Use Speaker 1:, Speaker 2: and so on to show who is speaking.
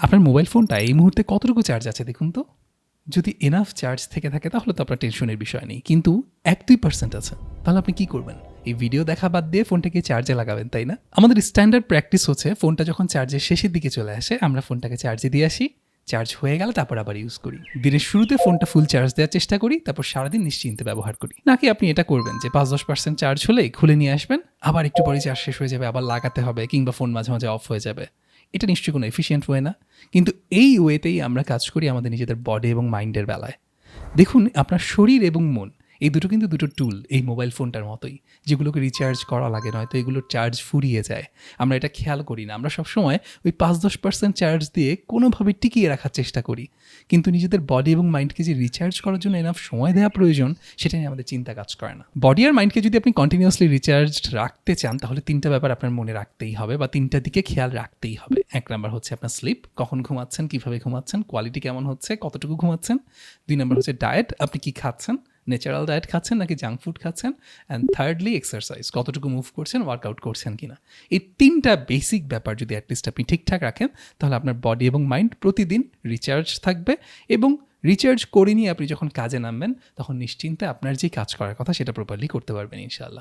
Speaker 1: আপনার মোবাইল ফোনটা এই মুহূর্তে কতটুকু চার্জ আছে দেখুন তো। যদি এনাফ চার্জ থেকে থাকে তাহলে তো আপনার টেনশনের বিষয় নেই, কিন্তু 1-2% আছে, তাহলে আপনি কি করবেন? এই ভিডিও দেখা বাদ দিয়ে ফোনটাকে চার্জে লাগাবেন, তাই না? আমাদের স্ট্যান্ডার্ড প্র্যাকটিস হচ্ছে ফোনটা যখন চার্জের শেষের দিকে চলে আসে আমরা ফোনটাকে চার্জে দিয়ে আসি, চার্জ হয়ে গেলে তারপর আবার ইউজ করি। দিনের শুরুতে ফোনটা ফুল চার্জ দেওয়ার চেষ্টা করি, তারপর সারাদিন নিশ্চিন্তে ব্যবহার করি। নাকি আপনি এটা করবেন যে 5-10% চার্জ হলেই খুলে নিয়ে আসবেন, আবার একটু পরে চার্জ শেষ হয়ে যাবে, আবার লাগাতে হবে, কিংবা ফোন মাঝে মাঝে অফ হয়ে যাবে। এটা নিশ্চয়ই কোনো এফিশিয়েন্ট ওয়ে না, কিন্তু এই ওয়েতেই আমরা কাজ করি আমাদের নিজেদের বডি এবং মাইন্ডের বেলায়। দেখুন, আপনার শরীর এবং মন এই দুটো কিন্তু দুটো টুল এই মোবাইল ফোনটার মতোই, যেগুলোকে রিচার্জ করা লাগে, নয়তো এগুলোর চার্জ ফুরিয়ে যায়। আমরা এটা খেয়াল করি না, আমরা সবসময় ওই 5-10% চার্জ দিয়ে কোনোভাবে টিকিয়ে রাখার চেষ্টা করি, কিন্তু নিজেদের বডি এবং মাইন্ডকে যে রিচার্জ করার জন্য এনাফ সময় দেওয়া প্রয়োজন সেটা নিয়ে আমাদের চিন্তা কাজ করে না। বডি আর মাইন্ডকে যদি আপনি কন্টিনিউয়াসলি রিচার্জ রাখতে চান তাহলে 3টা ব্যাপার আপনার মনে রাখতেই হবে, বা 3টার দিকে খেয়াল রাখতেই হবে। 1 নাম্বার হচ্ছে আপনার স্লিপ, কখন ঘুমাচ্ছেন, কীভাবে ঘুমাচ্ছেন, কোয়ালিটি কেমন হচ্ছে, কতটুকু ঘুমাচ্ছেন। 2 নাম্বার হচ্ছে ডায়েট, আপনি কি খাচ্ছেন, ন্যাচারাল ডায়েট খাচ্ছেন নাকি জাঙ্ক ফুড খাচ্ছেন। অ্যান্ড থার্ডলি এক্সারসাইজ, কতটুকু মুভ করছেন, ওয়ার্কআউট করছেন কিনা। এই 3টা বেসিক ব্যাপার যদি অ্যাটলিস্ট আপনি ঠিকঠাক রাখেন তাহলে আপনার বডি এবং মাইন্ড প্রতিদিন রিচার্জ থাকবে, এবং রিচার্জ করে নিয়ে আপনি যখন কাজে নামবেন তখন নিশ্চিন্তে আপনার যে কাজ করার কথা সেটা প্রপারলি করতে পারবেন ইনশাআল্লাহ।